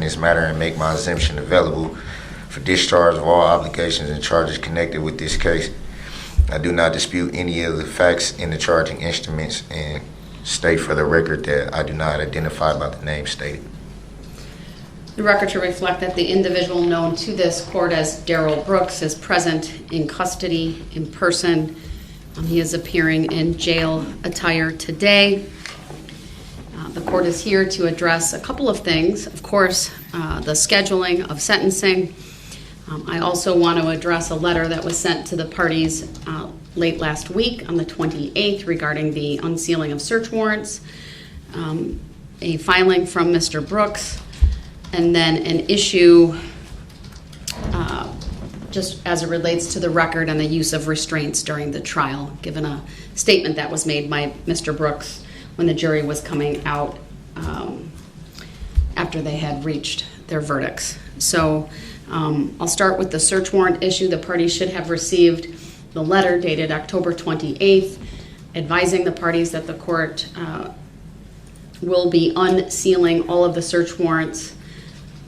this matter and make my exemption available for discharge of all obligations and charges connected with this case. I do not dispute any of the facts in the charging instruments and state for the record that I do not identify by the name stated. The record should reflect that the individual known to this court as Darrell Brooks is present in custody in person. He is appearing in jail attire today. The court is here to address a couple of things. Of course, the scheduling of sentencing. I also want to address a letter that was sent to the parties late last week on the 28th regarding the unsealing of search warrants, a filing from Mr. Brooks, and then an issue just as it relates to the record and the use of restraints during the trial, given a statement that was made by Mr. Brooks when the jury was coming out after they had reached their verdicts. So I'll start with the search warrant issue. The parties should have received the letter dated October 28th advising the parties that the court will be unsealing all of the search warrants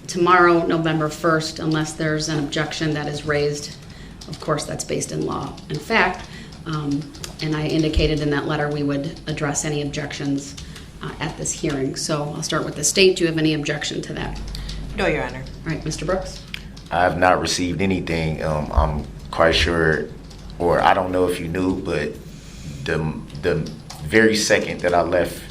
tomorrow, November 1st, unless there's an objection that is raised. Of course, that's based in law and fact. And I indicated in that letter we would address any objections at this hearing. So I'll start with the state. Do you have any objection to that? No, Your Honor. All right, Mr. Brooks? I have not received anything. I'm quite sure, or I don't know if you knew, but the very second that I left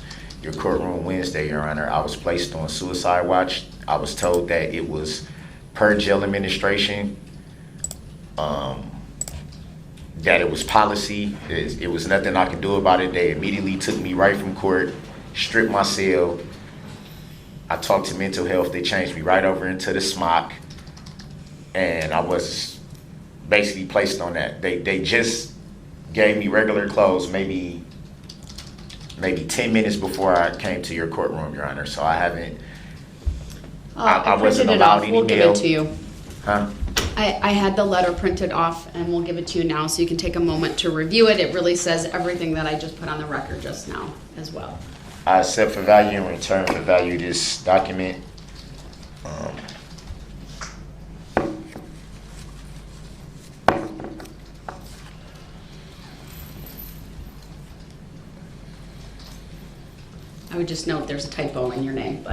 your courtroom Wednesday, Your Honor, I was placed on suicide watch. I was told that it was per jail administration, that it was policy. It was nothing I could do about it. They immediately took me right from court, stripped my cell. I talked to mental health. They changed me right over into the smock, and I was basically placed on that. They just gave me regular clothes maybe 10 minutes before I came to your courtroom, Your Honor. So I haven't. I wasn't allowed any We'll give it to you. Huh? I had the letter printed off, and we'll give it to you now so you can take a moment to review it. It really says everything that I just put on the record just now as well. I accept for value and return for value this document. I would just note there's a typo in your name,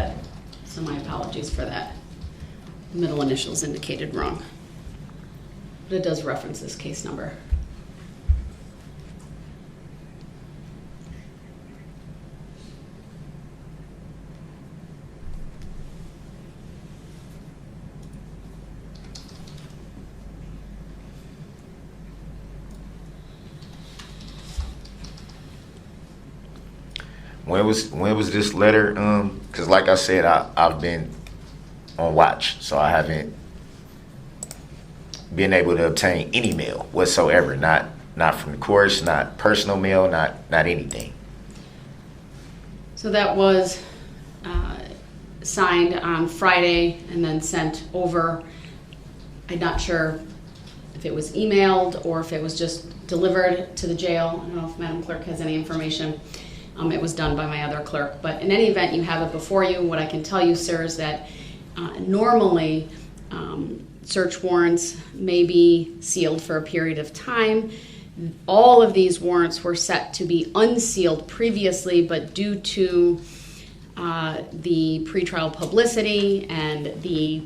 so my apologies for that. Middle initials indicated wrong. But it does reference this case number. When was this letter? Because like I said, I've been on watch, so I haven't been able to obtain any mail whatsoever. Not from the courts, not personal mail, not anything. So that was signed on Friday and then sent over. I'm not sure if it was emailed or if it was just delivered to the jail. I don't know if Madam Clerk has any information. It was done by my other clerk. But in any event, you have it before you. What I can tell you, sir, is that normally search warrants may be sealed for a period of time. All of these warrants were set to be unsealed previously, but due to the pretrial publicity and the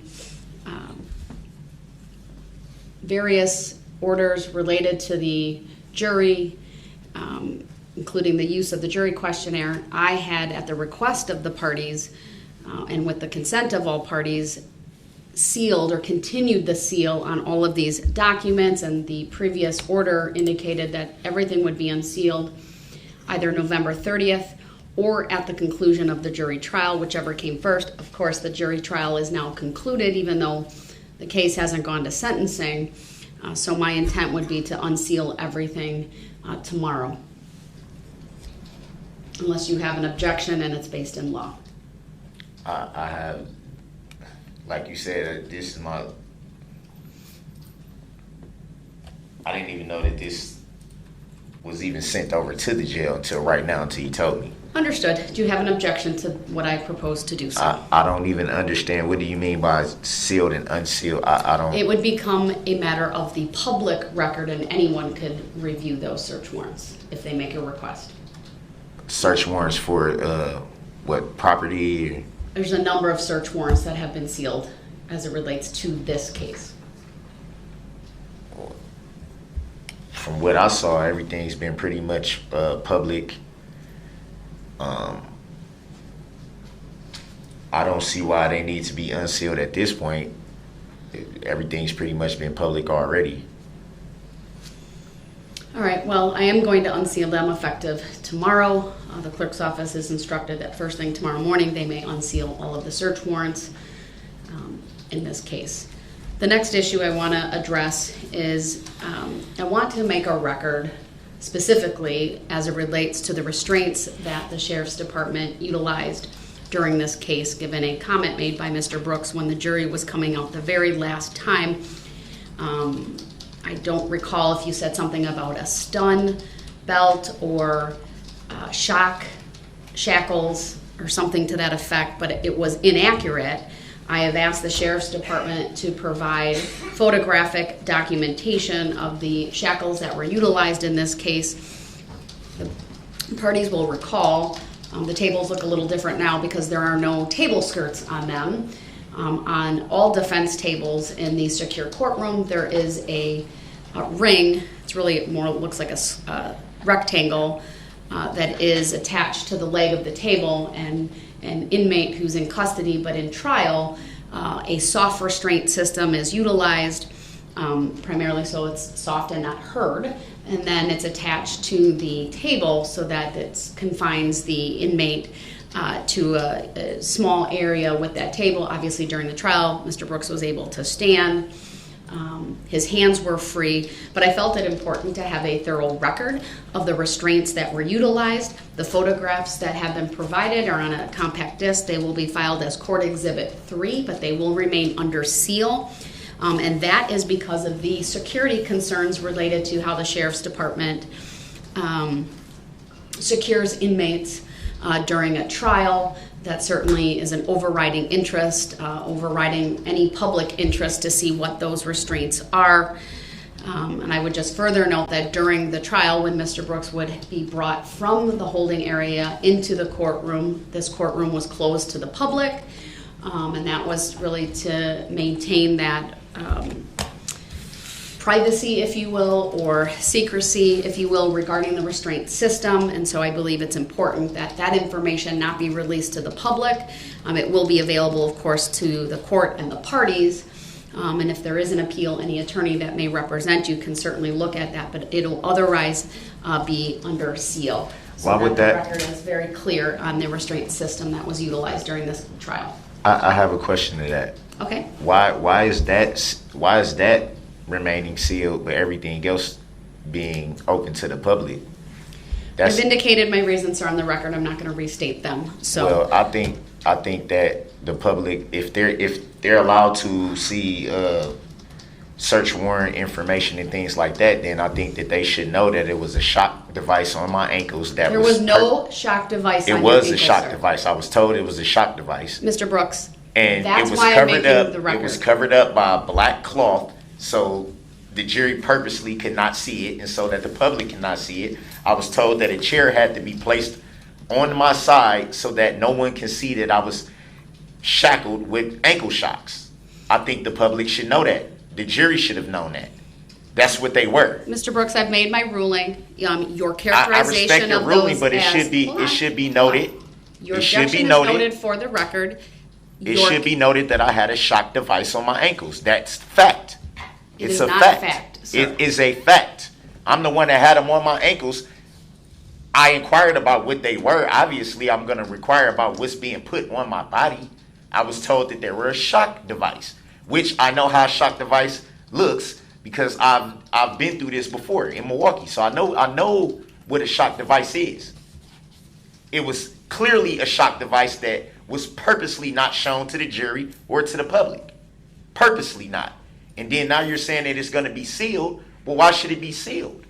various orders related to the jury, including the use of the jury questionnaire, I had, at the request of the parties and with the consent of all parties, sealed or continued the seal on all of these documents, and the previous order indicated that everything would be unsealed either November 30th or at the conclusion of the jury trial, whichever came first. Of course, the jury trial is now concluded, even though the case hasn't gone to sentencing. So my intent would be to unseal everything tomorrow, unless you have an objection and it's based in law. I have, like you said, this is my. I didn't even know that this was even sent over to the jail until right now, until you told me. Understood. Do you have an objection to what I propose to do, sir? I don't even understand. What do you mean by sealed and unsealed? I don't. It would become a matter of the public record, and anyone could review those search warrants if they make a request. Search warrants for what, property? There's a number of search warrants that have been sealed as it relates to this case. From what I saw, everything's been pretty much public. I don't see why they need to be unsealed at this point. Everything's pretty much been public already. All right, well, I am going to unseal them effective tomorrow. The clerk's office is instructed that first thing tomorrow morning they may unseal all of the search warrants in this case. The next issue I want to address is I want to make a record specifically as it relates to the restraints that the Sheriff's Department utilized during this case, given a comment made by Mr. Brooks when the jury was coming out the very last time. I don't recall if you said something about a stun belt or shackles or something to that effect, but it was inaccurate. I have asked the Sheriff's Department to provide photographic documentation of the shackles that were utilized in this case. The parties will recall the tables look a little different now because there are no table skirts on them. On all defense tables in the secure courtroom, there is a ring. It's really more looks like a rectangle that is attached to the leg of the table, and an inmate who's in custody but in trial, a soft restraint system is utilized, primarily so it's soft and not heard, and then it's attached to the table so that it confines the inmate to a small area with that table. Obviously during the trial, Mr. Brooks was able to stand. His hands were free, but I felt it important to have a thorough record of the restraints that were utilized. The photographs that have been provided are on a compact disc. They will be filed as Court Exhibit 3, but they will remain under seal. And that is because of the security concerns related to how the Sheriff's Department secures inmates during a trial. That certainly is an overriding interest, overriding any public interest to see what those restraints are. And I would just further note that during the trial, when Mr. Brooks would be brought from the holding area into the courtroom, this courtroom was closed to the public, and that was really to maintain that privacy, if you will, or secrecy, if you will, regarding the restraint system. And so I believe it's important that that information not be released to the public. It will be available, of course, to the court and the parties. And if there is an appeal, any attorney that may represent you can certainly look at that, but it'll otherwise be under seal. So Why would that? The record is very clear on the restraint system that was utilized during this trial. I have a question to that. Okay. Why is that remaining sealed, but everything else being open to the public? I've indicated my reasons are on the record. I'm not going to restate them. So. Well, I think that the public, if they're allowed to see search warrant information and things like that, then I think that they should know that it was a shock device on my ankles. There was no shock device. It was a shock device. I was told it was a shock device. Mr. Brooks. And that's it was why covered I'm up. making the record. It was covered up by a black cloth, so the jury purposely could not see it, and so that the public cannot see it. I was told that a chair had to be placed on my side so that no one can see that I was shackled with ankle shocks. I think the public should know that. The jury should have known that. That's what they were. Mr. Brooks, I've made my ruling. Your I characterization respect your of ruling, those but it as, should be noted. Your It should objection be is noted. noted for the record. It should be noted that I had a shock device on my ankles. That's fact. It It's is a not fact. a fact, sir. It is a fact. I'm the one that had them on my ankles. I inquired about what they were. Obviously, I'm going to require about what's being put on my body. I was told that they were a shock device, which I know how a shock device looks because I've been through this before in Milwaukee. So I know what a shock device is. It was clearly a shock device that was purposely not shown to the jury or to the public. Purposely not. And then now you're saying that it's going to be sealed. Well, why should it be sealed?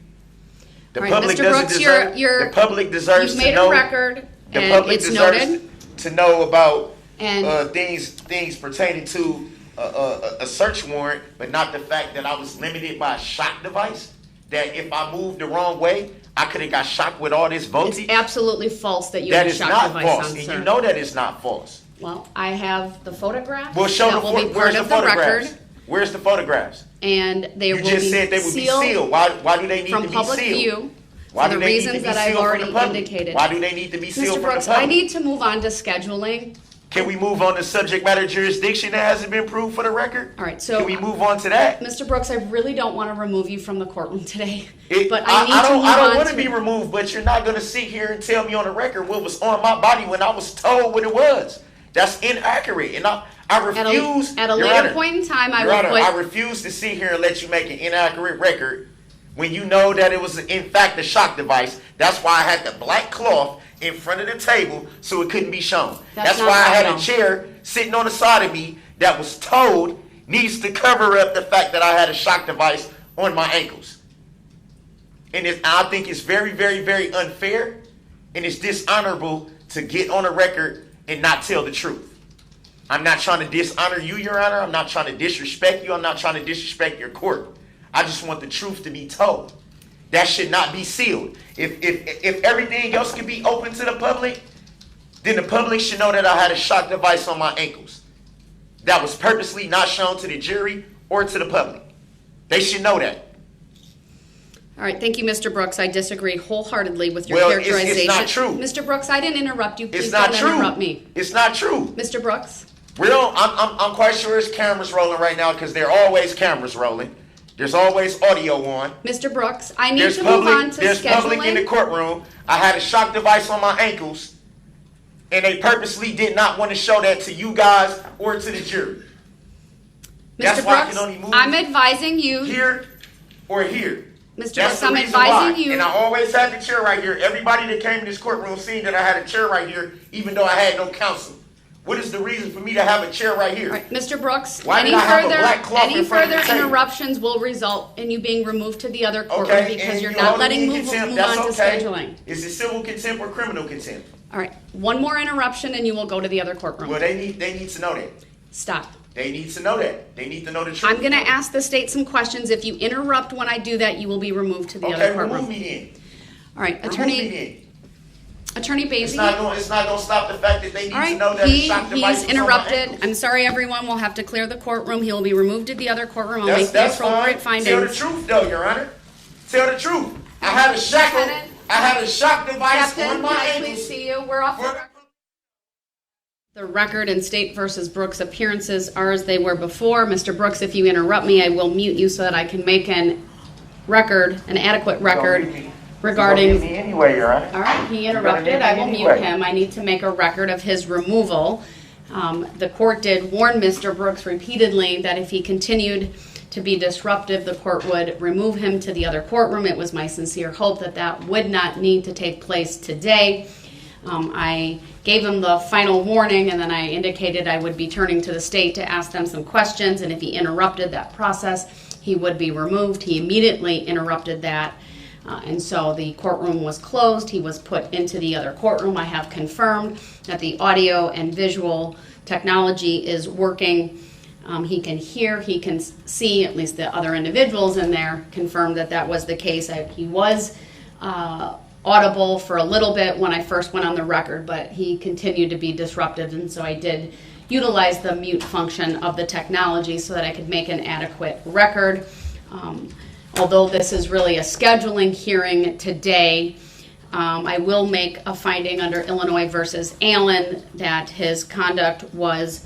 The All right, public Mr. doesn't Brooks, deserve. The public deserves you've to made know a record, The And public it's deserves noted. to know about And- things pertaining to a search warrant, but not the fact that I was limited by a shock device. That if I moved the wrong way, I could have got shocked with all this voltage. It's absolutely false that you That had a is shock not device false, on, and sir. you know that it's not false. Well, I have the photographs Well, show that will be where's part the of the photographs? record, Where's the photographs? and they You will just be said they would be sealed. Why do they need to from be public sealed? view Why for do the they need to reasons be that I've sealed from already the public? indicated. Why do they need to be sealed Mr. from the Brooks, public? I need to move on to scheduling. Can we move on to subject matter jurisdiction that hasn't been proved for the record? All right, so Can we move on to that? Mr. Brooks, I really don't want to remove you from the courtroom today, but I I need to move don't on want to be removed, but you're not going to sit here and tell me on the record what was on my body when I was told what it was. That's inaccurate, and I refuse. At a Your later Honor, point in time, I Your will Honor, put. I refuse to sit here and let you make an inaccurate record when you know that it was in fact a shock device. That's why I had the black cloth in front of the table so it couldn't be shown. That's not why I had right. a chair sitting on the side of me that was told needs to cover up the fact that I had a shock device on my ankles. And I think it's very, very, very unfair, and it's dishonorable to get on a record and not tell the truth. I'm not trying to dishonor you, Your Honor. I'm not trying to disrespect you. I'm not trying to disrespect your court. I just want the truth to be told. That should not be sealed. If everything else can be open to the public, then the public should know that I had a shock device on my ankles. That was purposely not shown to the jury or to the public. They should know that. All right, thank you, Mr. Brooks. I disagree wholeheartedly with your Well, characterization. it's not true. Mr. Brooks, I didn't interrupt you. Please It's not don't true. interrupt me. It's not true. Mr. Brooks? I'm quite sure there's cameras rolling right now because there are always cameras rolling. There's always audio on. Mr. Brooks, I need There's to move on public. to There's public in the scheduling. courtroom. I had a shock device on my ankles, and they purposely did not want to show that to you guys or to the jury. That's Mr. why I Brooks, can only move I'm advising you. here or here. Mr. That's Brooks, the I'm reason advising why. you. And I always had the chair right here. Everybody that came to this courtroom seen that I had a chair right here, even though I had no counsel. What is the reason for me to have a chair right here? All right, Mr. Brooks, Why any did I have a further, black cloth any in front of further the table? interruptions will result in you being removed to the other courtroom Okay, because and you're you not hold me letting in move contempt. on to That's okay. scheduling. Is it civil contempt or criminal contempt? All right, one more interruption and you will go to the other courtroom. Well, they need to know that. Stop. They need to know that. They need to know the truth. I'm going to ask the state some questions. If you interrupt when I do that, you will be removed to the other Okay, courtroom. remove me then. All right, Remove me Attorney then. It's Basie. not going to stop the fact that they need All to know right, that the shock device he's was on my interrupted. ankles. I'm sorry, everyone. We'll have to clear the courtroom. He will be removed to the other courtroom. I'll make the That's appropriate fine. Tell the findings. truth, though, Your Honor. Tell the truth. I had a shackle. Lieutenant. I had a shock device Captain, on can my I ankles. please see you? We're off the record. The record and State versus Brooks appearances are as they were before. Mr. Brooks, if you interrupt me, I will mute you so that I can make an adequate record regarding. Me anyway, Your Honor. All right, he interrupted. I will mute him. I need to make a record of his removal. The court did warn Mr. Brooks repeatedly that if he continued to be disruptive, the court would remove him to the other courtroom. It was my sincere hope that that would not need to take place today. I gave him the final warning, and then I indicated I would be turning to the state to ask them some questions, and if he interrupted that process, he would be removed. He immediately interrupted that, and so the courtroom was closed. He was put into the other courtroom. I have confirmed that the audio and visual technology is working. He can hear, he can see, at least the other individuals in there confirmed that that was the case. He was audible for a little bit when I first went on the record, but he continued to be disruptive, and so I did utilize the mute function of the technology so that I could make an adequate record. Although this is really a scheduling hearing today, I will make a finding under Illinois versus Allen that his conduct was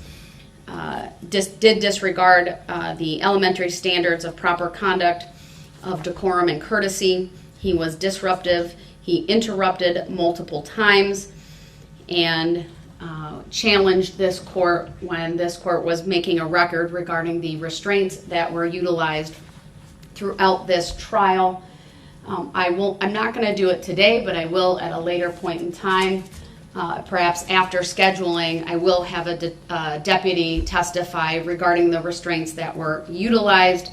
did disregard the elementary standards of proper conduct, of decorum and courtesy. He was disruptive. He interrupted multiple times and challenged this court when this court was making a record regarding the restraints that were utilized throughout this trial. I'm not going to do it today, but I will at a later point in time. Perhaps after scheduling, I will have a deputy testify regarding the restraints that were utilized.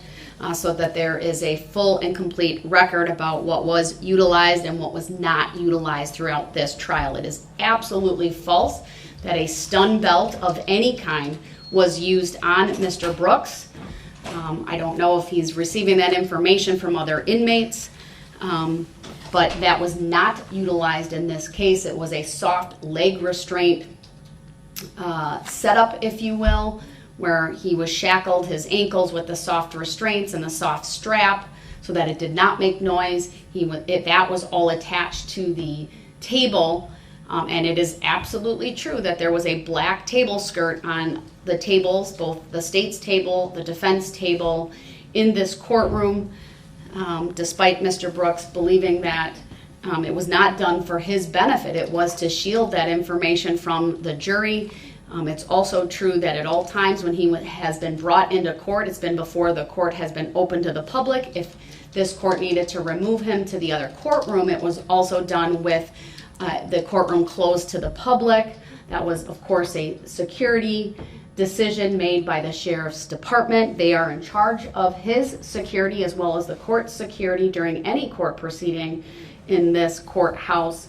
so that there is a full and complete record about what was utilized and what was not utilized throughout this trial. It is absolutely false that a stun belt of any kind was used on Mr. Brooks. I don't know if he's receiving that information from other inmates, but that was not utilized in this case. It was a soft leg restraint setup, if you will, where he was shackled his ankles with the soft restraints and the soft strap so that it did not make noise. That was all attached to the table, and it is absolutely true that there was a black table skirt on the tables, both the state's table, the defense table, in this courtroom, despite Mr. Brooks believing that it was not done for his benefit. It was to shield that information from the jury. It's also true that at all times when he has been brought into court, it's been before the court has been open to the public. If this court needed to remove him to the other courtroom, it was also done with the courtroom closed to the public. That was, of course, a security decision made by the sheriff's department. They are in charge of his security as well as the court's security during any court proceeding in this courthouse.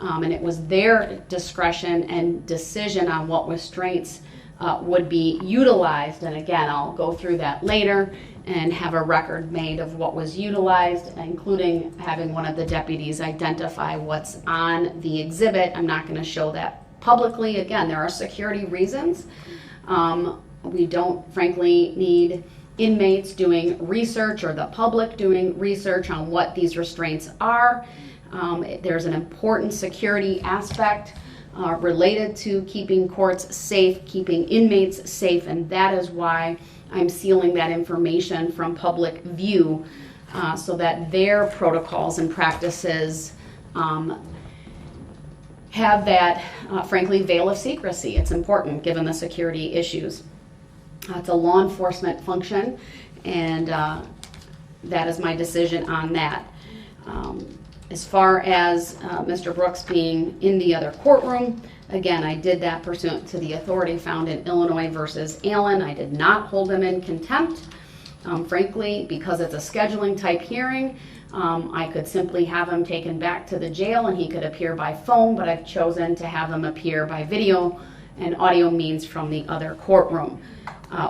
And it was their discretion and decision on what restraints would be utilized. And again, I'll go through that later and have a record made of what was utilized, including having one of the deputies identify what's on the exhibit. I'm not going to show that publicly. Again, there are security reasons. We don't, frankly, need inmates doing research or the public doing research on what these restraints are. There's an important security aspect related to keeping courts safe, keeping inmates safe, and that is why I'm sealing that information from public view so that their protocols and practices have that, frankly, veil of secrecy. It's important given the security issues. It's a law enforcement function, and that is my decision on that. As far as Mr. Brooks being in the other courtroom, again, I did that pursuant to the authority found in Illinois versus Allen. I did not hold him in contempt. Frankly, because it's a scheduling type hearing, I could simply have him taken back to the jail and he could appear by phone, but I've chosen to have him appear by video and audio means from the other courtroom.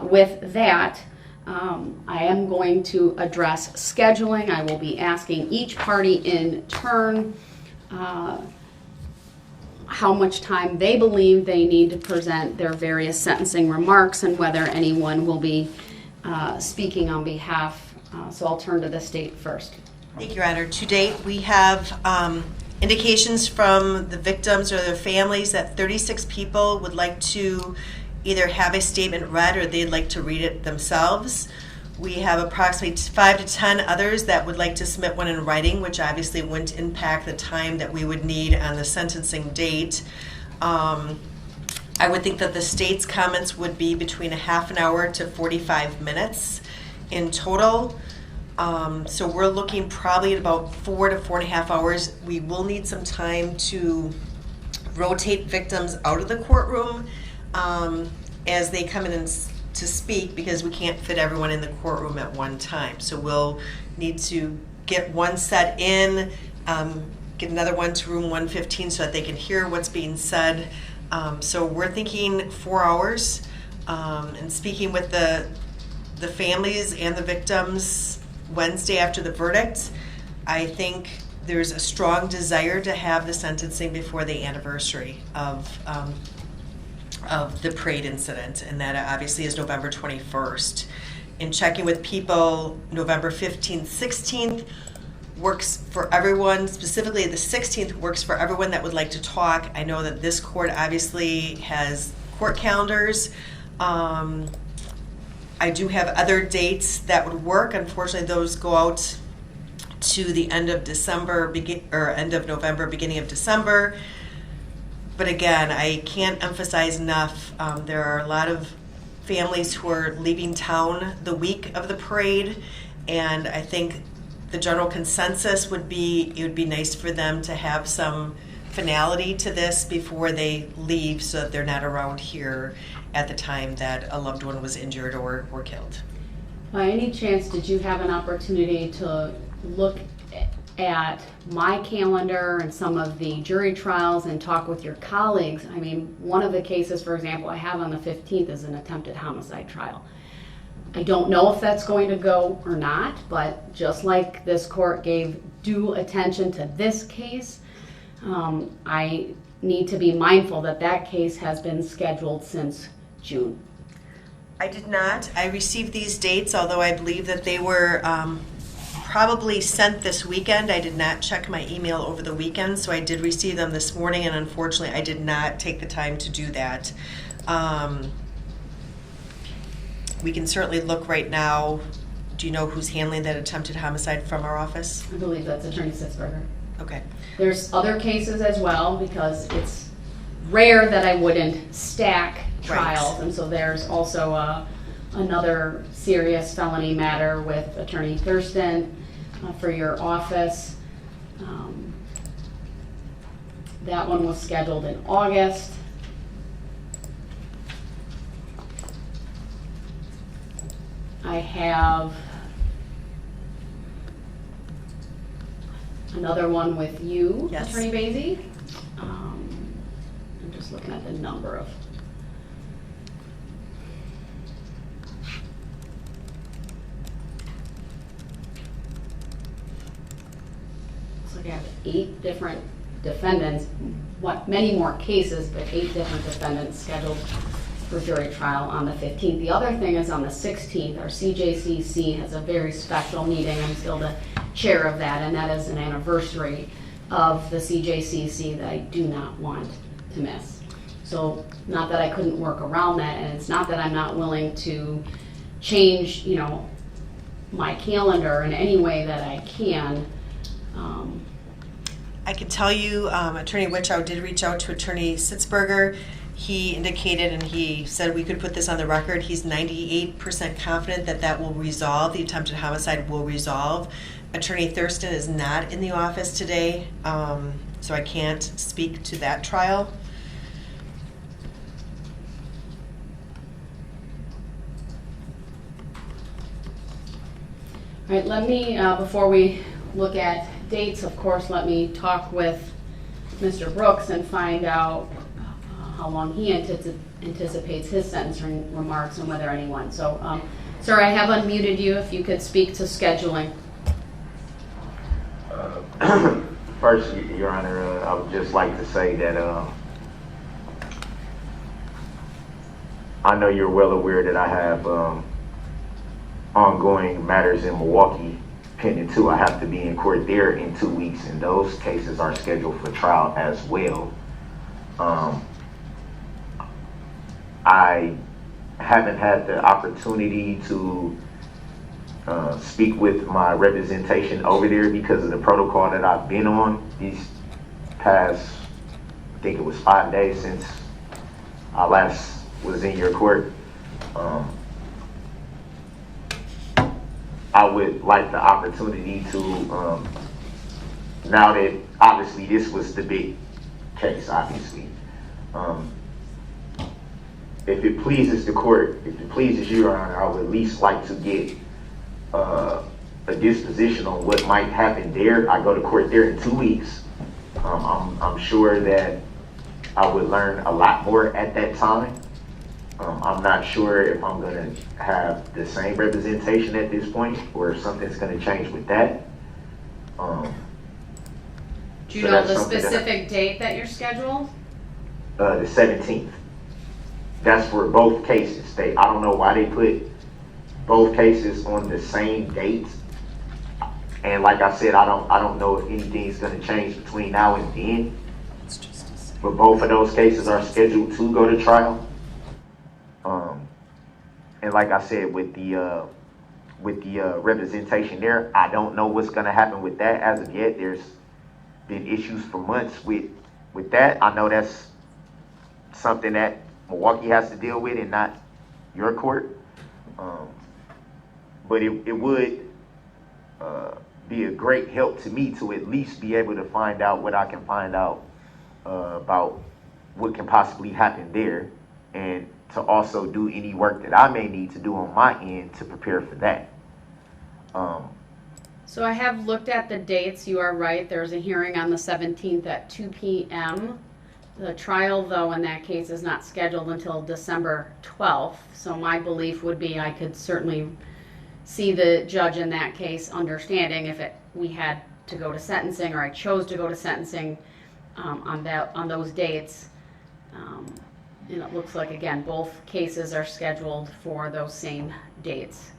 With that, I am going to address scheduling. I will be asking each party in turn how much time they believe they need to present their various sentencing remarks and whether anyone will be speaking on behalf. So I'll turn to the state first. Thank you, Your Honor. To date, we have indications from the victims or their families that 36 people would like to either have a statement read or they'd like to read it themselves. We have approximately 5 to 10 others that would like to submit one in writing, which obviously wouldn't impact the time that we would need on the sentencing date. I would think that the state's comments would be between a half an hour to 45 minutes in total. So we're looking probably at about 4 to 4.5 hours. We will need some time to rotate victims out of the courtroom as they come in to speak, because we can't fit everyone in the courtroom at one time. So we'll need to get one set in, get another one to room 115 so that they can hear what's being said. So we're thinking 4 hours, and speaking with the families and the victims Wednesday after the verdict. I think there's a strong desire to have the sentencing before the anniversary of the parade incident, and that obviously is November 21st. In checking with people, November 15th, 16th works for everyone. Specifically, the 16th works for everyone that would like to talk. I know that this court obviously has court calendars. I do have other dates that would work. Unfortunately, those go out to the end of December, end of November, beginning of December. But again, I can't emphasize enough, there are a lot of families who are leaving town the week of the parade, and I think the general consensus would be it would be nice for them to have some finality to this before they leave so that they're not around here at the time that a loved one was injured or killed. By any chance, did you have an opportunity to look at my calendar and some of the jury trials and talk with your colleagues? I mean, one of the cases, for example, I have on the 15th is an attempted homicide trial. I don't know if that's going to go or not, but just like this court gave due attention to this case, I need to be mindful that that case has been scheduled since June. I did not. I received these dates, although I believe that they were probably sent this weekend. I did not check my email over the weekend, so I did receive them this morning, and unfortunately I did not take the time to do that. We can certainly look right now. Do you know who's handling that attempted homicide from our office? I believe that's Attorney Sitzberger. Okay. There's other cases as well, because it's rare that I wouldn't stack trials. Right. And so there's also another serious felony matter with Attorney Thurston for your office. That one was scheduled in August. I have another one with you, Yes. Attorney Basie. I'm just looking at the number of. Looks like I have 8 different defendants, many more cases, but 8 different defendants scheduled for jury trial on the 15th. The other thing is on the 16th, our CJCC has a very special meeting. I'm still the chair of that, and that is an anniversary of the CJCC that I do not want to miss. So not that I couldn't work around that, and it's not that I'm not willing to change, my calendar in any way that I can. I can tell you, Attorney Witchow did reach out to Attorney Sitzberger. He indicated, and he said we could put this on the record, he's 98% confident that that will resolve, the attempted homicide will resolve. Attorney Thurston is not in the office today, so I can't speak to that trial. All right, let me, before we look at dates, of course, let me talk with Mr. Brooks and find out how long he anticipates his sentencing remarks and whether anyone. So, sir, I have unmuted you if you could speak to scheduling. First, Your Honor, I would just like to say that I know you're well aware that I have ongoing matters in Milwaukee pending too. I have to be in court there in 2 weeks, and those cases are scheduled for trial as well. I haven't had the opportunity to speak with my representation over there because of the protocol that I've been on these past, I think it was 5 days since I last was in your court. I would like the opportunity to, now that obviously this was the big case, obviously, if it pleases the court, if it pleases you, Your Honor, I would at least like to get a disposition on what might happen there. I go to court there in 2 weeks. I'm sure that I would learn a lot more at that time. I'm not sure if I'm going to have the same representation at this point or if something's going to change with that. Do you So know that's the something that specific date that you're scheduled? The 17th. That's for both cases. I don't know why they put both cases on the same date. And like I said, I don't know if anything's going to change between now and then. But both of those cases are scheduled to go to trial. And like I said, with the representation there, I don't know what's going to happen with that as of yet. There's been issues for months with that. I know that's something that Milwaukee has to deal with and not your court. But it would be a great help to me to at least be able to find out what I can find out about what can possibly happen there. And to also do any work that I may need to do on my end to prepare for that. So I have looked at the dates. You are right. There's a hearing on the 17th at 2 p.m. The trial, though, in that case is not scheduled until December 12th. So my belief would be I could certainly see the judge in that case understanding if we had to go to sentencing, or I chose to go to sentencing on those dates. And it looks like, again, both cases are scheduled for those same dates.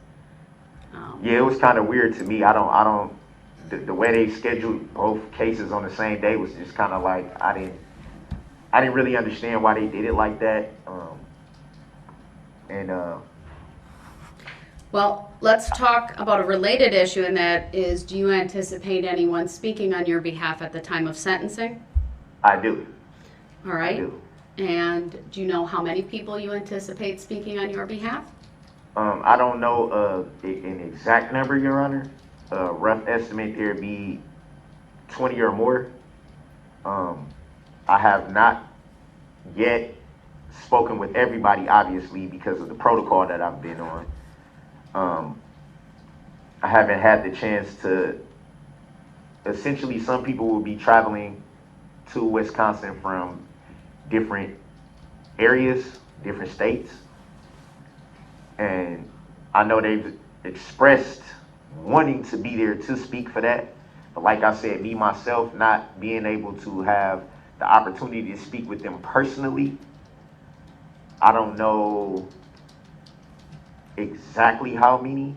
Yeah, it was kind of weird to me. The way they scheduled both cases on the same day was just kind of like, I didn't really understand why they did it like that. Well, let's talk about a related issue, and that is, do you anticipate anyone speaking on your behalf at the time of sentencing? I do. All right. I do. And do you know how many people you anticipate speaking on your behalf? I don't know an exact number, Your Honor. Rough estimate, there'd be 20 or more. I have not yet spoken with everybody, obviously, because of the protocol that I've been on. I haven't had the chance to. Essentially, some people will be traveling to Wisconsin from different areas, different states. And I know they've expressed wanting to be there to speak for that. But like I said, me, myself, not being able to have the opportunity to speak with them personally, I don't know exactly how many.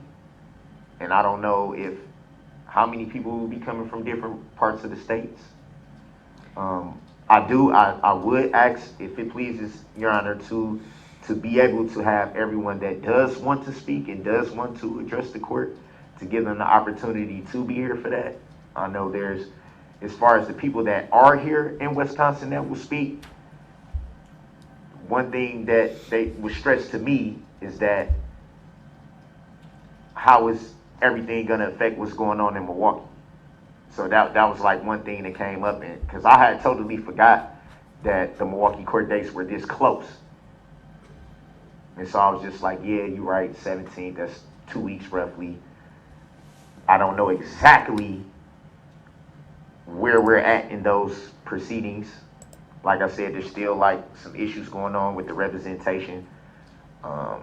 And I don't know how many people will be coming from different parts of the states. I would ask, if it pleases Your Honor, to be able to have everyone that does want to speak and does want to address the court, to give them the opportunity to be here for that. I know there's, as far as the people that are here in Wisconsin that will speak, one thing that they was stressed to me is that how is everything going to affect what's going on in Milwaukee? So that was like one thing that came up, because I had totally forgot that the Milwaukee court dates were this close. And so I was just like, yeah, you're right, 17th, that's 2 weeks roughly. I don't know exactly where we're at in those proceedings. Like I said, there's still like some issues going on with the representation. I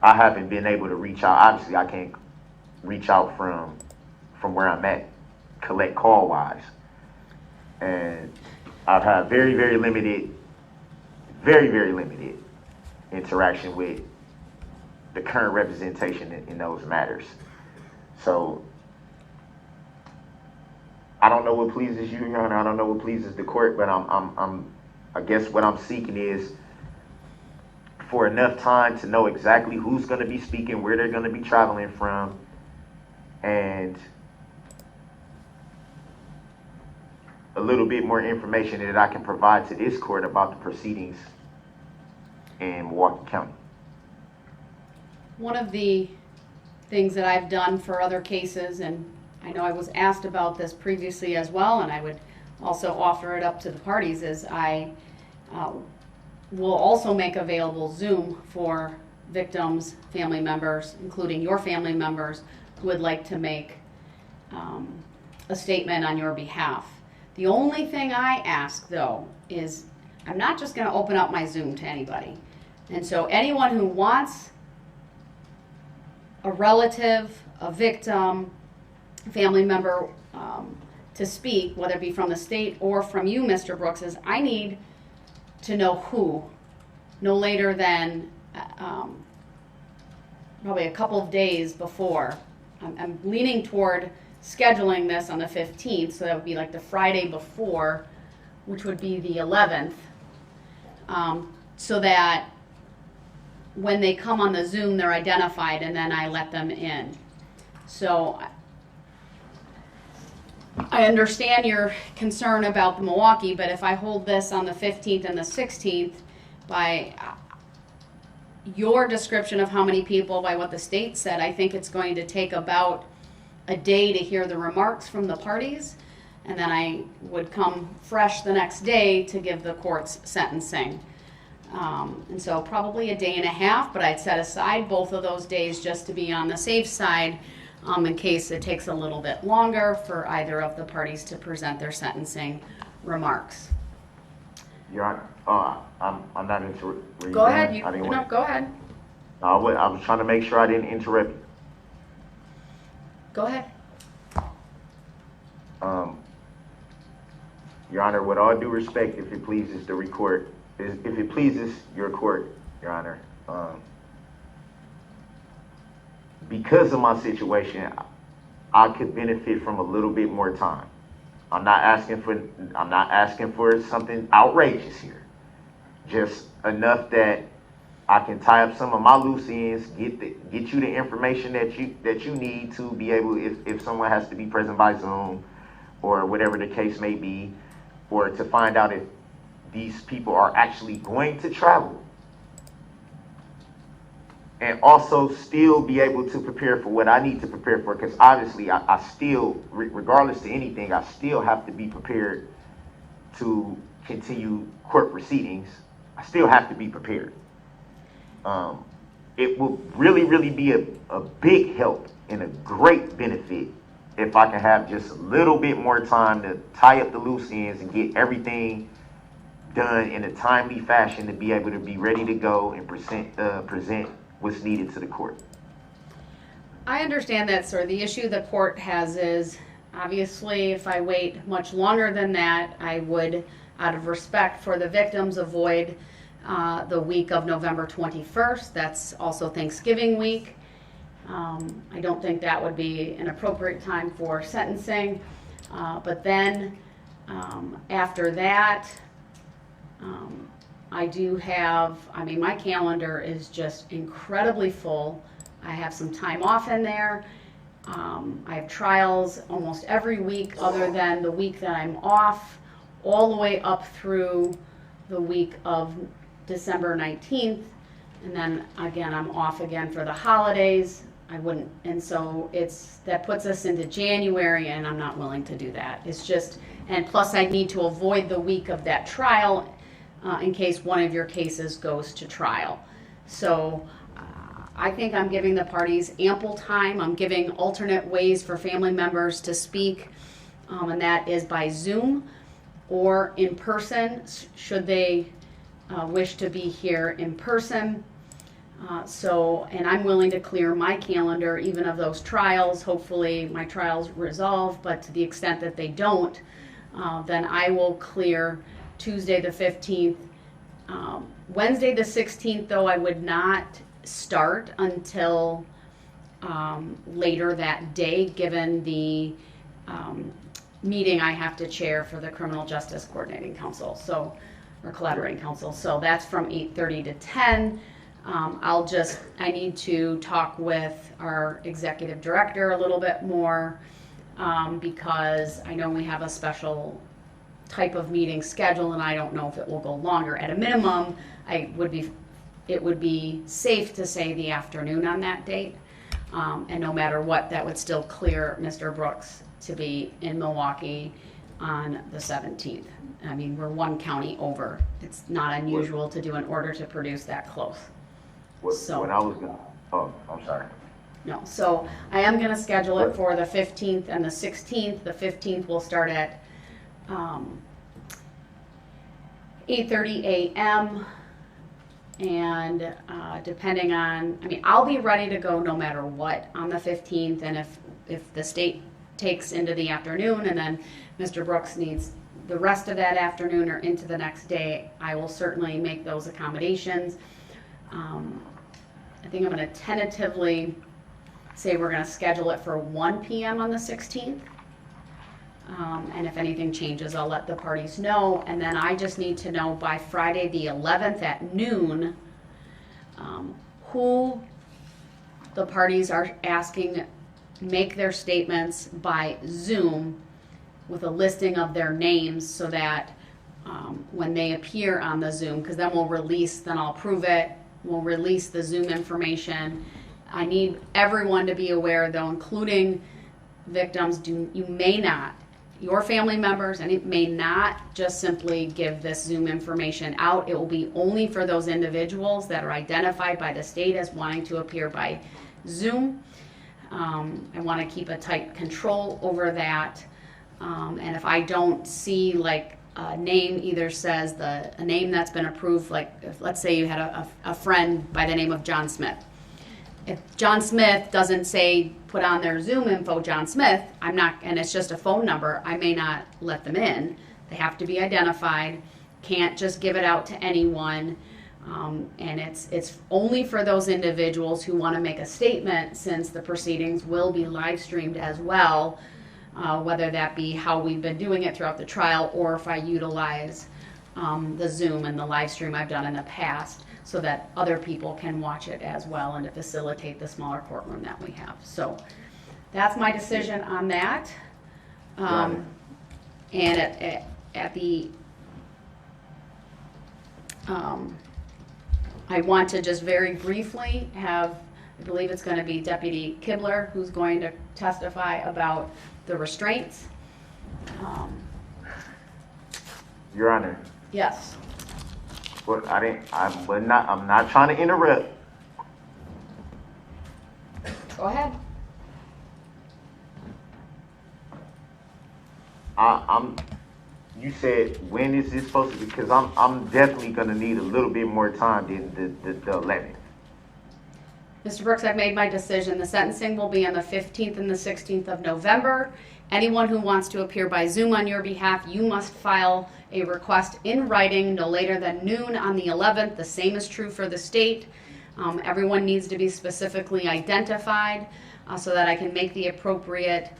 haven't been able to reach out. Obviously, I can't reach out from where I'm at, collect call wise. And I've had very, very limited interaction with the current representation in those matters. So I don't know what pleases you, Your Honor. I don't know what pleases the court, but I guess what I'm seeking is for enough time to know exactly who's going to be speaking, where they're going to be traveling from, and a little bit more information that I can provide to this court about the proceedings in Milwaukee County. One of the things that I've done for other cases, and I know I was asked about this previously as well, and I would also offer it up to the parties, is I will also make available Zoom for victims, family members, including your family members, who would like to make a statement on your behalf. The only thing I ask, though, is I'm not just going to open up my Zoom to anybody. And so anyone who wants a relative, a victim, family member to speak, whether it be from the state or from you, Mr. Brooks, is I need to know who, no later than probably a couple of days before. I'm leaning toward scheduling this on the 15th, so that would be like the Friday before, which would be the 11th, so that when they come on the Zoom, they're identified, and then I let them in. So I understand your concern about the Milwaukee, but if I hold this on the 15th and the 16th, by your description of how many people, by what the state said, I think it's going to take about a day to hear the remarks from the parties, and then I would come fresh the next day to give the court's sentencing. And so probably a day and a half, but I'd set aside both of those days just to be on the safe side in case it takes a little bit longer for either of the parties to present their sentencing remarks. Your Honor, I'm not interrupting. Go ahead. Go ahead. I was trying to make sure I didn't interrupt you. Go ahead. Your Honor, with all due respect, if it pleases the court, if it pleases your court, Your Honor, because of my situation, I could benefit from a little bit more time. I'm not asking for something outrageous here. Just enough that I can tie up some of my loose ends, get you the information that you need to be able, if someone has to be present by Zoom or whatever the case may be, or to find out if these people are actually going to travel. And also still be able to prepare for what I need to prepare for, because obviously I still, regardless to anything, I still have to be prepared to continue court proceedings. I still have to be prepared. It will really, really be a big help and a great benefit if I can have just a little bit more time to tie up the loose ends and get everything done in a timely fashion to be able to be ready to go and present what's needed to the court. I understand that, sir. The issue the court has is, obviously, if I wait much longer than that, I would, out of respect for the victims, avoid the week of November 21st. That's also Thanksgiving week. I don't think that would be an appropriate time for sentencing. But then after that, I do have, my calendar is just incredibly full. I have some time off in there. I have trials almost every week other than the week that I'm off, all the way up through the week of December 19th. And then again, I'm off again for the holidays. And so that puts us into January, and I'm not willing to do that. It's just, and plus I need to avoid the week of that trial in case one of your cases goes to trial. So I think I'm giving the parties ample time. I'm giving alternate ways for family members to speak, and that is by Zoom or in person, should they wish to be here in person. And I'm willing to clear my calendar even of those trials. Hopefully my trials resolve, but to the extent that they don't, then I will clear Tuesday the 15th. Wednesday the 16th, though, I would not start until later that day, given the meeting I have to chair for the Criminal Justice Coordinating Council, or Collaborating Council. So that's from 8:30 to 10. I need to talk with our executive director a little bit more because I know we have a special type of meeting schedule, and I don't know if it will go longer. At a minimum, it would be safe to say the afternoon on that date, and no matter what, that would still clear Mr. Brooks to be in Milwaukee on the 17th. We're one county over. It's not unusual to do an order to produce that close. I'm sorry. No, so I am going to schedule it for the 15th and the 16th. The 15th will start at 8:30 a.m. And depending on, I'll be ready to go no matter what on the 15th. And if the state takes into the afternoon and then Mr. Brooks needs the rest of that afternoon or into the next day, I will certainly make those accommodations. I think I'm going to tentatively say we're going to schedule it for 1 p.m. on the 16th. And if anything changes, I'll let the parties know. And then I just need to know by Friday the 11th at noon who the parties are asking make their statements by Zoom with a listing of their names so that when they appear on the Zoom, because then I'll approve it, we'll release the Zoom information. I need everyone to be aware, though, including victims, you may not your family members, and it may not just simply give this Zoom information out. It will be only for those individuals that are identified by the state as wanting to appear by Zoom. I want to keep a tight control over that. And if I don't see like a name either says a name that's been approved, like if, let's say you had a friend by the name of John Smith. If John Smith doesn't say put on their Zoom info John Smith, I'm not, and it's just a phone number, I may not let them in. They have to be identified, can't just give it out to anyone. And it's only for those individuals who want to make a statement, since the proceedings will be live streamed as well, whether that be how we've been doing it throughout the trial, or if I utilize the Zoom and the live stream I've done in the past, so that other people can watch it as well, and to facilitate the smaller courtroom that we have. So that's my decision on that. And at the I want to just very briefly have, I believe it's going to be Deputy Kibler who's going to testify about the restraints. Your Honor, Yes. but I'm not trying to interrupt. Go ahead. You said, when is this supposed to be? Because I'm definitely gonna need a little bit more time than the 11th. Mr. Brooks, I've made my decision. The sentencing will be on the 15th and the 16th of November. Anyone who wants to appear by Zoom on your behalf, you must file a request in writing no later than noon on the 11th. The same is true for the state. Everyone needs to be specifically identified so that I can make the appropriate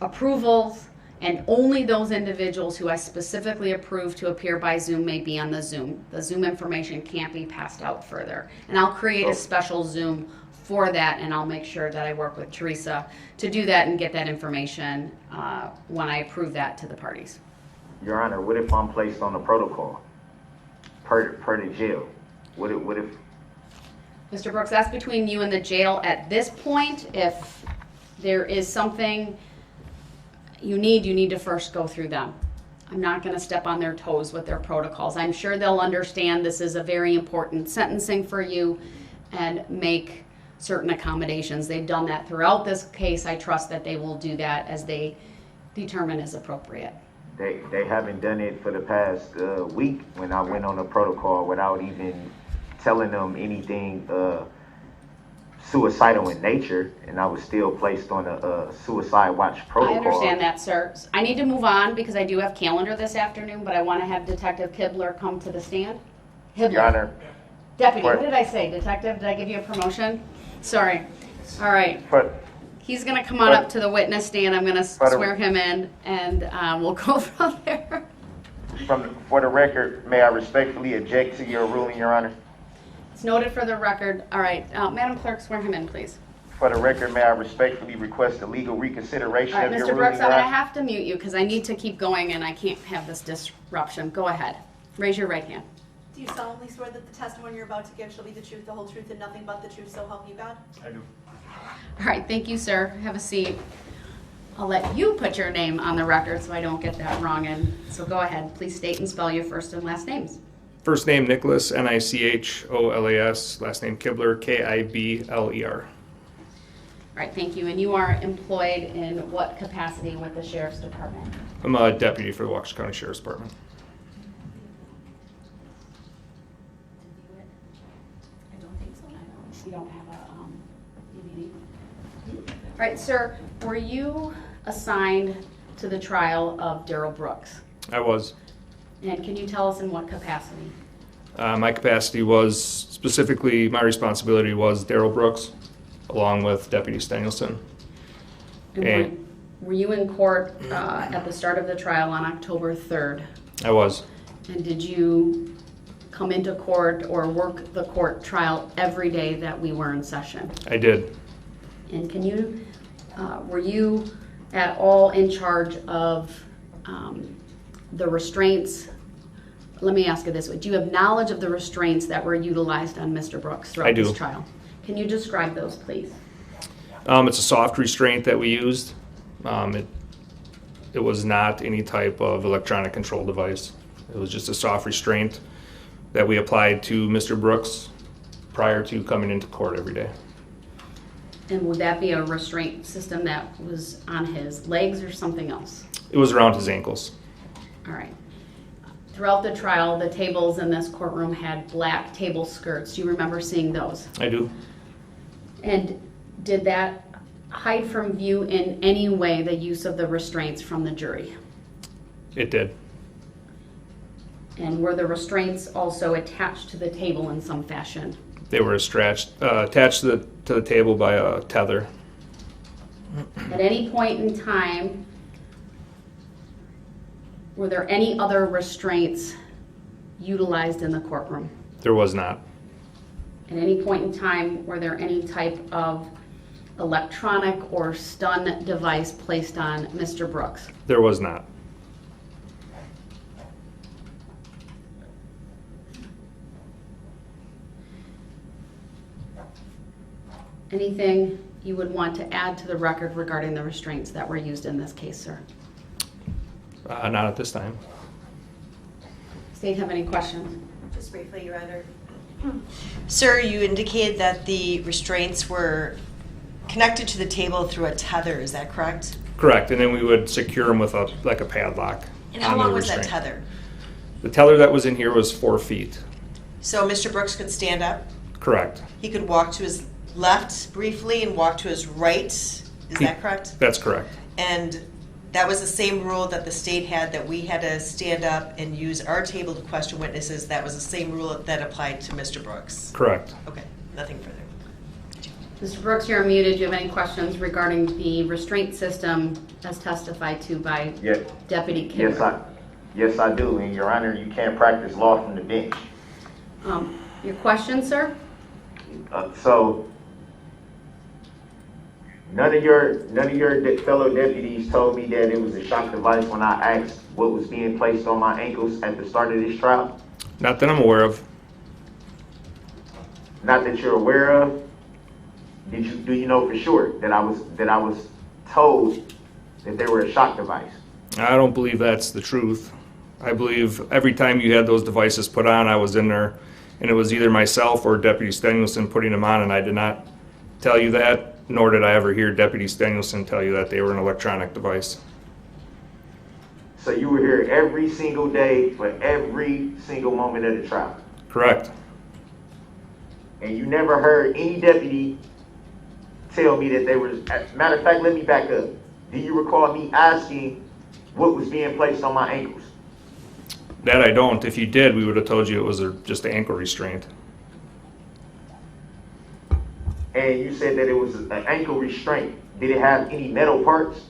approvals, and only those individuals who I specifically approve to appear by Zoom may be on the Zoom. The Zoom information can't be passed out further. And I'll create a special Zoom for that, and I'll make sure that I work with Teresa to do that and get that information when I approve that to the parties. Your Honor, what if I'm placed on a protocol per the jail? What if? Mr. Brooks, that's between you and the jail at this point. If there is something you need to first go through them. I'm not going to step on their toes with their protocols. I'm sure they'll understand this is a very important sentencing for you and make certain accommodations. They've done that throughout this case. I trust that they will do that as they determine is appropriate. They haven't done it for the past week when I went on a protocol without even telling them anything suicidal in nature, and I was still placed on a suicide watch protocol. I understand that, sir. I need to move on because I do have calendar this afternoon, but I want to have Detective Kibler come to the stand. Kibler. Your Honor. Deputy, what did I say? Detective, did I give you a promotion? Sorry. All right. He's going to come on up to the witness stand. I'm going to swear him in, and we'll go from there. For the record, may I respectfully object to your ruling, Your Honor? It's noted for the record. All right. Madam Clerk, swear him in, please. For the record, may I respectfully request a legal reconsideration All right, of your Mr. ruling, Brooks, Your I'm going to Honor? have to mute you because I need to keep going and I can't have this disruption. Go ahead. Raise your right hand. Do you solemnly swear that the testimony you're about to give shall be the truth, the whole truth, and nothing but the truth, so help you God? I do. All right, thank you, sir. Have a seat. I'll let you put your name on the record so I don't get that wrong. And so go ahead. Please state and spell your first and last names. First name Nicholas, Nicholas. Last name Kibler, Kibler. All right, thank you. And you are employed in what capacity with the Sheriff's Department? I'm a deputy for the Waukesha County Sheriff's Department. I don't think so. You don't have a DVD. All right, sir, were you assigned to the trial of Darrell Brooks? I was. And can you tell us in what capacity? My capacity was, specifically, my responsibility was Darrell Brooks, along with Deputy Stenielson. And were you in court at the start of the trial on October 3rd? I was. And did you come into court or work the court trial every day that we were in session? I did. And can you, were you at all in charge of the restraints? Let me ask you this way. Do you have knowledge of the restraints that were utilized on Mr. Brooks throughout this trial? Can you describe those, please? It's a soft restraint that we used. it was not any type of electronic control device. It was just a soft restraint that we applied to Mr. Brooks prior to coming into court every day. And would that be a restraint system that was on his legs or something else? It was around his ankles. All right. Throughout the trial, the tables in this courtroom had black table skirts. Do you remember seeing those? I do. And did that hide from view in any way the use of the restraints from the jury? It did. And were the restraints also attached to the table in some fashion? They were attached to the table by a tether. At any point in time, were there any other restraints utilized in the courtroom? There was not. At any point in time, were there any type of electronic or stun device placed on Mr. Brooks? There was not. Anything you would want to add to the record regarding the restraints that were used in this case, sir? Not at this time. State, have any questions? Just briefly, Your Honor. Sir, you indicated that the restraints were connected to the table through a tether, is that correct? Correct, and then we would secure them with a padlock. And how on the long was that restraint. tether? The tether that was in here was 4 feet. So Mr. Brooks could stand up, Correct. he could walk to his left briefly and walk to his right, is that correct? That's correct. And that was the same rule that the state had, that we had to stand up and use our table to question witnesses. That was the same rule that applied to Mr. Brooks. Correct. Okay, nothing further. Mr. Brooks, you're muted. Do you have any questions regarding the restraint system as testified to by Yeah. Deputy Kimber? Yes, I do. And Your Honor, you can't practice law from the bench. Your question, sir? So none of your fellow deputies told me that it was a shock device when I asked what was being placed on my ankles at the start of this trial? Not that I'm aware of. Not that you're aware of? Do you know for sure that I was told that they were a shock device? I don't believe that's the truth. I believe every time you had those devices put on, I was in there, and it was either myself or Deputy Stenielson putting them on, and I did not tell you that, nor did I ever hear Deputy Stenielson tell you that they were an electronic device. So you were here every single day for every single moment of the trial? Correct. And you never heard any deputy tell me that they were, matter of fact, let me back up. Do you recall me asking what was being placed on my ankles? That I don't. If you did, we would have told you it was just an ankle restraint. And you said that it was an ankle restraint. Did it have any metal parts?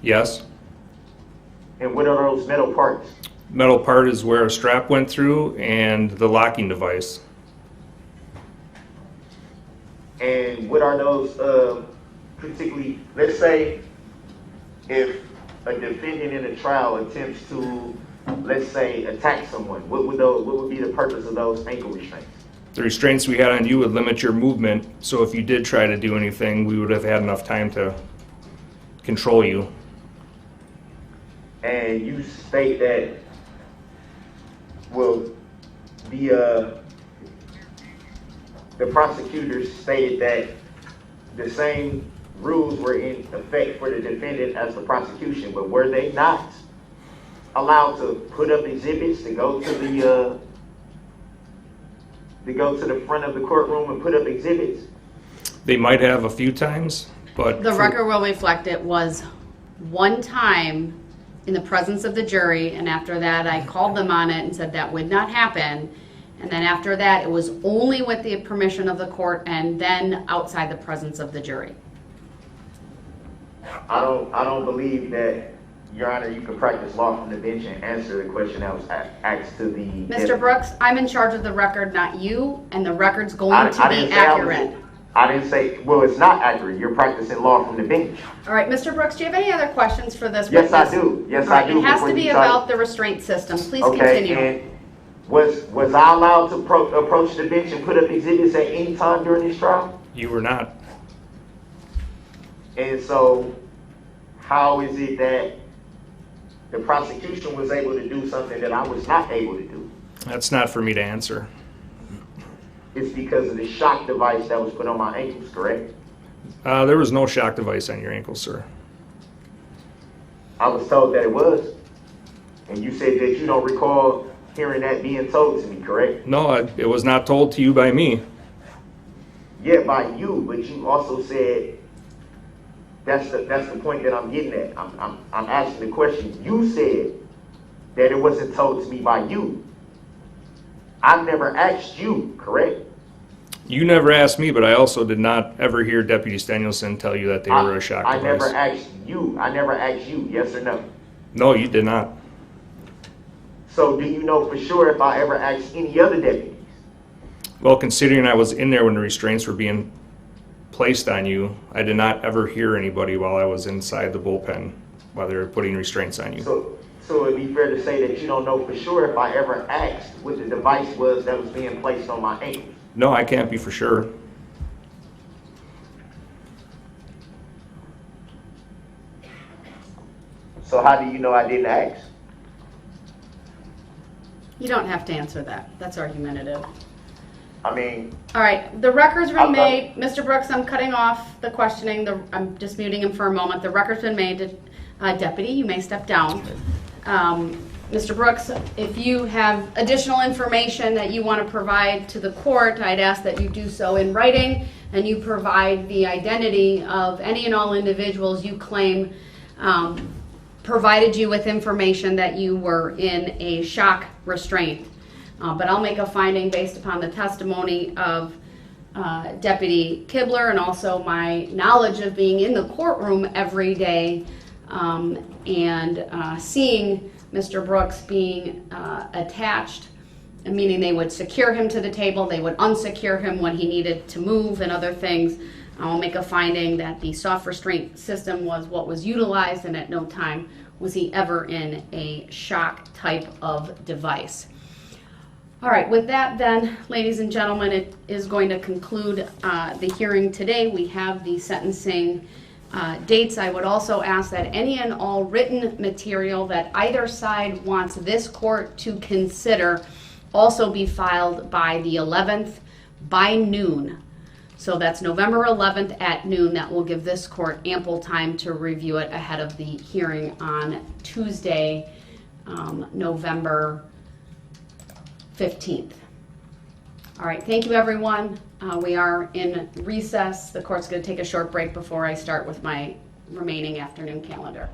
Yes. And what are those metal parts? Metal part is where a strap went through and the locking device. And what are those, particularly, let's say if a defendant in a trial attempts to, let's say, attack someone, what would be the purpose of those ankle restraints? The restraints we had on you would limit your movement, so if you did try to do anything, we would have had enough time to control you. And you state that, well, the prosecutors stated that the same rules were in effect for the defendant as the prosecution, but were they not allowed to put up exhibits to go to the front of the courtroom and put up exhibits? They might have a few times, but The record will reflect it was one time in the presence of the jury, and after that I called them on it and said that would not happen. And then after that, it was only with the permission of the court and then outside the presence of the jury. I don't believe that, Your Honor, you can practice law from the bench and answer the question that was asked to the Mr. Brooks, I'm in charge of the record, not you, and the record's going to be accurate. I didn't say, well, it's not accurate. You're practicing law from the bench. All right, Mr. Brooks, do you have any other questions for this Yes, witness? I do. Yes, All right, I do. it has Before to be you start- about the restraint system. Please Okay, continue. and was I allowed to approach the bench and put up exhibits at any time during this trial? you were not. And so, how is it that the prosecution was able to do something that I was not able to do. That's not for me to answer. It's because of the shock device that was put on my ankles, correct? There was no shock device on your ankle, sir. I was told that it was. And you said that you don't recall hearing that being told to me, correct? No, it was not told to you by me. Yeah, by you, but you also said that's the point that I'm getting at. I'm asking the question. You said that it wasn't told to me by you. I never asked you, correct? You never asked me, but I also did not ever hear Deputy Stanielson tell you that they were a shock I device. never asked you. I never asked you, yes or no. No, you did not. So do you know for sure if I ever asked any other deputies? Well, considering I was in there when the restraints were being placed on you, I did not ever hear anybody while I was inside the bullpen while they were putting restraints on you. So it'd be fair to say that you don't know for sure if I ever asked what the device was that was being placed on my ankles. No, I can't be for sure. So how do you know I didn't ask? You don't have to answer that. That's argumentative. I mean, All right, the record's been I'm- made. Mr. Brooks, I'm cutting off the questioning. I'm just muting him for a moment. The record's been made. Deputy, you may step down. Mr. Brooks, if you have additional information that you want to provide to the court, I'd ask that you do so in writing, and you provide the identity of any and all individuals you claim provided you with information that you were in a shock restraint. But I'll make a finding based upon the testimony of Deputy Kibler and also my knowledge of being in the courtroom every day and seeing Mr. Brooks being attached, meaning they would secure him to the table, they would unsecure him when he needed to move and other things. I'll make a finding that the soft restraint system was what was utilized, and at no time was he ever in a shock type of device. All right, with that then, ladies and gentlemen, it is going to conclude the hearing today. We have the sentencing dates. I would also ask that any and all written material that either side wants this court to consider also be filed by the 11th by noon. So that's November 11th at noon. That will give this court ample time to review it ahead of the hearing on Tuesday, November 15th. All right, thank you everyone. We are in recess. The court's going to take a short break before I start with my remaining afternoon calendar.